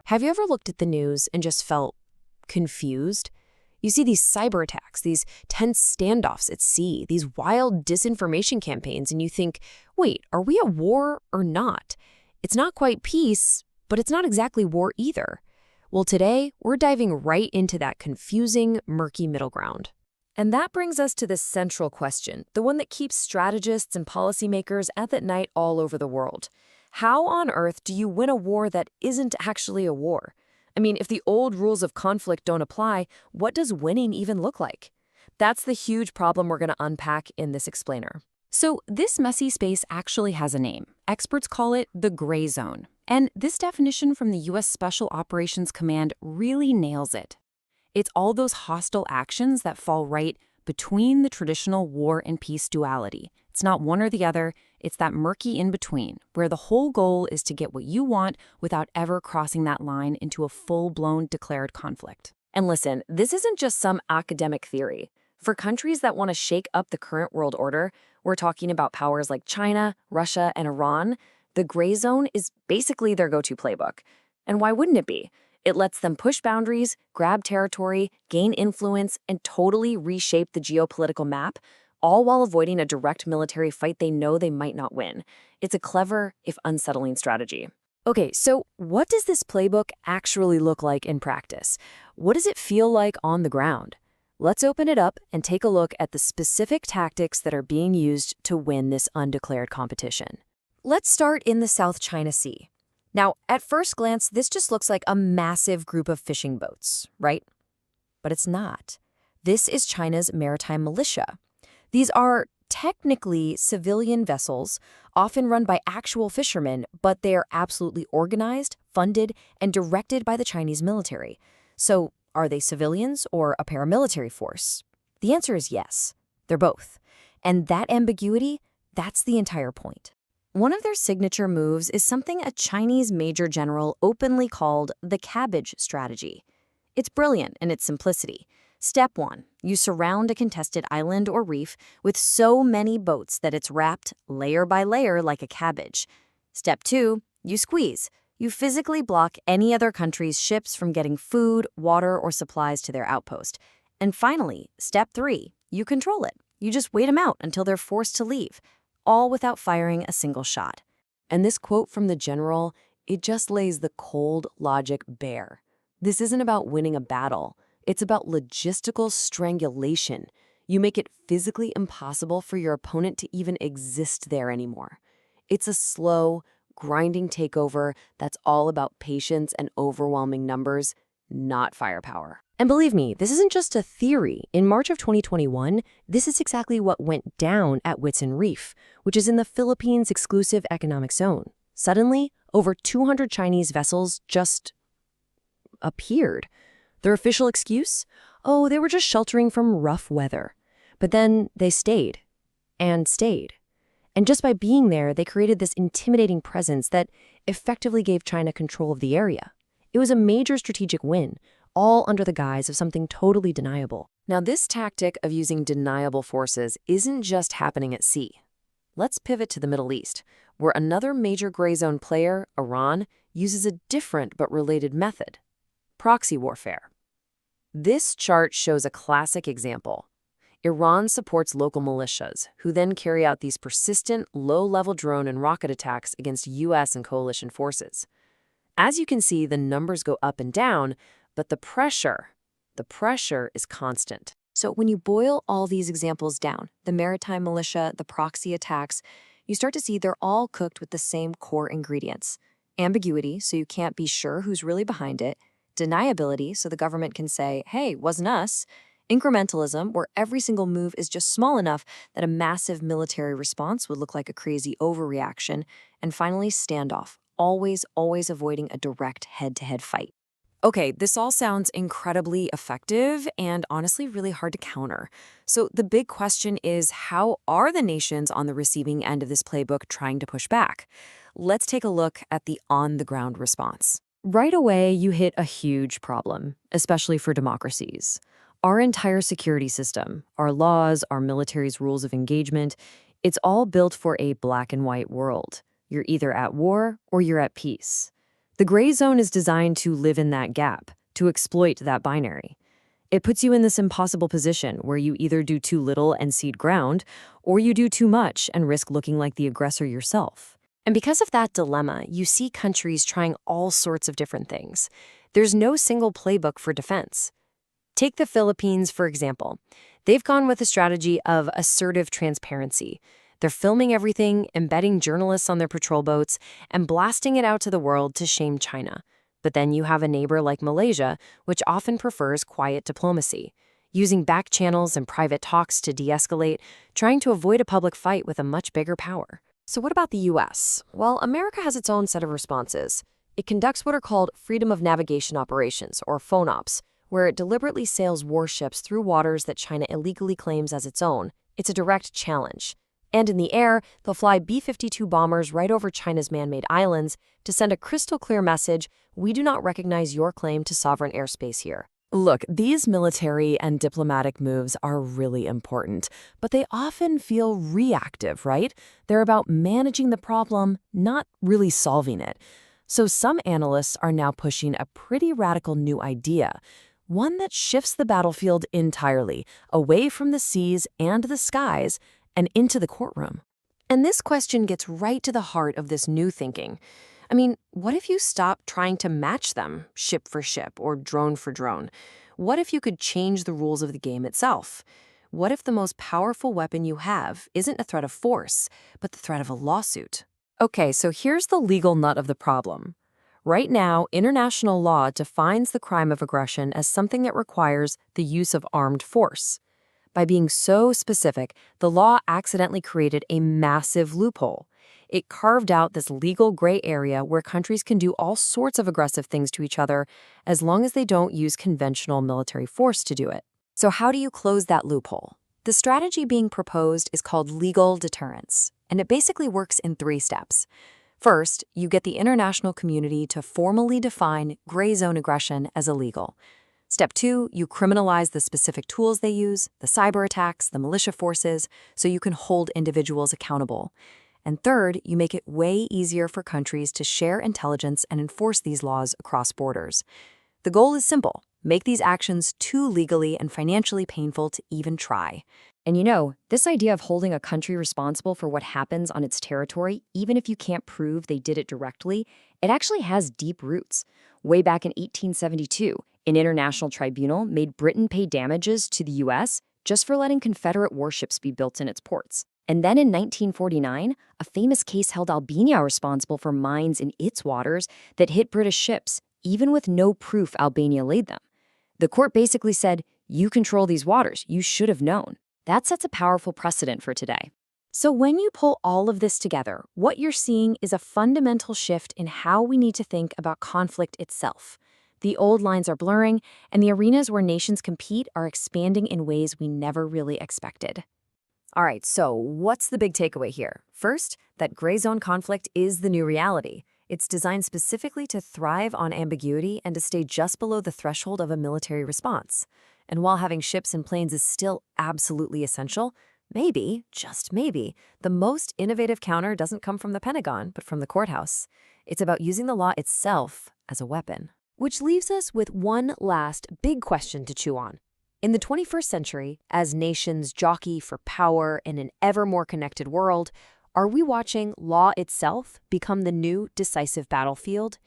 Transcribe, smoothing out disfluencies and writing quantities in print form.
Have you ever looked at the news and just felt confused? You see these cyber attacks, these tense standoffs at sea, these wild disinformation campaigns, and you think, wait, are we at war or not? It's not quite peace, but it's not exactly war either. Well, today, we're diving right into that confusing, murky middle ground. And that brings us to this central question, the one that keeps strategists and policymakers up at night all over the world. How on earth do you win a war that isn't actually a war? I mean, if the old rules of conflict don't apply, what does winning even look like? That's the huge problem we're going to unpack in this explainer. So this messy space actually has a name. Experts call it the gray zone. And this definition from the U.S. Special Operations Command really nails it. It's all those hostile actions that fall right between the traditional war and peace duality. It's not one or the other, it's that murky in-between, where the whole goal is to get what you want without ever crossing that line into a full-blown declared conflict. And listen, this isn't just some academic theory. For countries that want to shake up the current world order, we're talking about powers like China, Russia, and Iran, the gray zone is basically their go-to playbook. And why wouldn't it be? It lets them push boundaries, grab territory, gain influence, and totally reshape the geopolitical map, all while avoiding a direct military fight they know they might not win. It's a clever, if unsettling, strategy. Okay, so what does this playbook actually look like in practice? What does it feel like on the ground? Let's open it up and take a look at the specific tactics that are being used to win this undeclared competition. Let's start in the South China Sea. Now, at first glance, this just looks like a massive group of fishing boats, right? But it's not. This is China's maritime militia. These are technically civilian vessels, often run by actual fishermen, but they are absolutely organized, funded, and directed by the Chinese military. So, are they civilians or a paramilitary force? The answer is yes. They're both. And that ambiguity, that's the entire point. One of their signature moves is something a Chinese major general openly called the cabbage strategy. It's brilliant in its simplicity. Step 1, you surround a contested island or reef with so many boats that it's wrapped layer by layer like a cabbage. Step 2, you squeeze. You physically block any other country's ships from getting food, water, or supplies to their outpost. And finally, step 3, you control it. You just wait them out until they're forced to leave, all without firing a single shot. And this quote from the general, it just lays the cold logic bare. This isn't about winning a battle. It's about logistical strangulation. You make it physically impossible for your opponent to even exist there anymore. It's a slow, grinding takeover that's all about patience and overwhelming numbers, not firepower. And believe me, this isn't just a theory. In March of 2021, this is exactly what went down at Whitsun Reef, which is in the Philippines' exclusive economic zone. Suddenly, over 200 Chinese vessels just appeared. Their official excuse? Oh, they were just sheltering from rough weather. But then they stayed and stayed. And just by being there, they created this intimidating presence that effectively gave China control of the area. It was a major strategic win, all under the guise of something totally deniable. Now, this tactic of using deniable forces isn't just happening at sea. Let's pivot to the Middle East, where another major gray zone player, Iran, uses a different but related method: proxy warfare. This chart shows a classic example. Iran supports local militias, who then carry out these persistent, low-level drone and rocket attacks against U.S. and coalition forces. As you can see, the numbers go up and down, but the pressure is constant. So when you boil all these examples down, the maritime militia, the proxy attacks, you start to see they're all cooked with the same core ingredients. Ambiguity, so you can't be sure who's really behind it. Deniability, so the government can say, hey, wasn't us. Incrementalism, where every single move is just small enough that a massive military response would look like a crazy overreaction. And finally, standoff, always avoiding a direct head-to-head fight. Okay, this all sounds incredibly effective and honestly really hard to counter. So the big question is, how are the nations on the receiving end of this playbook trying to push back? Let's take a look at the on-the-ground response. Right away, you hit a huge problem, especially for democracies. Our entire security system, our laws, our military's rules of engagement, it's all built for a black and white world. You're either at war or you're at peace. The gray zone is designed to live in that gap, to exploit that binary. It puts you in this impossible position where you either do too little and cede ground, or you do too much and risk looking like the aggressor yourself. And because of that dilemma, you see countries trying all sorts of different things. There's no single playbook for defense. Take the Philippines, for example. They've gone with a strategy of assertive transparency. They're filming everything, embedding journalists on their patrol boats, and blasting it out to the world to shame China. But then you have a neighbor like Malaysia, which often prefers quiet diplomacy, using back channels and private talks to de-escalate, trying to avoid a public fight with a much bigger power. So what about the U.S.? Well, America has its own set of responses. It conducts what are called freedom of navigation operations, or FONOPs, where it deliberately sails warships through waters that China illegally claims as its own. It's a direct challenge. And in the air, they'll fly B-52 bombers right over China's man-made islands to send a crystal-clear message: we do not recognize your claim to sovereign airspace here. Look, these military and diplomatic moves are really important, but they often feel reactive, right? They're about managing the problem, not really solving it. So some analysts are now pushing a pretty radical new idea, one that shifts the battlefield entirely, away from the seas and the skies and into the courtroom. And this question gets right to the heart of this new thinking. I mean, what if you stopped trying to match them, ship for ship or drone for drone? What if you could change the rules of the game itself? What if the most powerful weapon you have isn't a threat of force, but the threat of a lawsuit? Okay, so here's the legal nut of the problem. Right now, international law defines the crime of aggression as something that requires the use of armed force. By being so specific, the law accidentally created a massive loophole. It carved out this legal gray area where countries can do all sorts of aggressive things to each other as long as they don't use conventional military force to do it. So how do you close that loophole? The strategy being proposed is called legal deterrence, and it basically works in 3 steps. First, you get the international community to formally define gray zone aggression as illegal. Step 2, you criminalize the specific tools they use, the cyber attacks, the militia forces, so you can hold individuals accountable. And third, you make it way easier for countries to share intelligence and enforce these laws across borders. The goal is simple: make these actions too legally and financially painful to even try. And you know, this idea of holding a country responsible for what happens on its territory, even if you can't prove they did it directly, it actually has deep roots. Way back in 1872, an international tribunal made Britain pay damages to the U.S. just for letting Confederate warships be built in its ports. And then in 1949, a famous case held Albania responsible for mines in its waters that hit British ships, even with no proof Albania laid them. The court basically said, you control these waters, you should have known. That sets a powerful precedent for today. So when you pull all of this together, what you're seeing is a fundamental shift in how we need to think about conflict itself. The old lines are blurring, and the arenas where nations compete are expanding in ways we never really expected. All right, so what's the big takeaway here? First, that gray zone conflict is the new reality. It's designed specifically to thrive on ambiguity and to stay just below the threshold of a military response. And while having ships and planes is still absolutely essential, maybe, just maybe, the most innovative counter doesn't come from the Pentagon, but from the courthouse. It's about using the law itself as a weapon. Which leaves us with one last big question to chew on. In the 21st century, as nations jockey for power in an ever more connected world, are we watching law itself become the new decisive battlefield?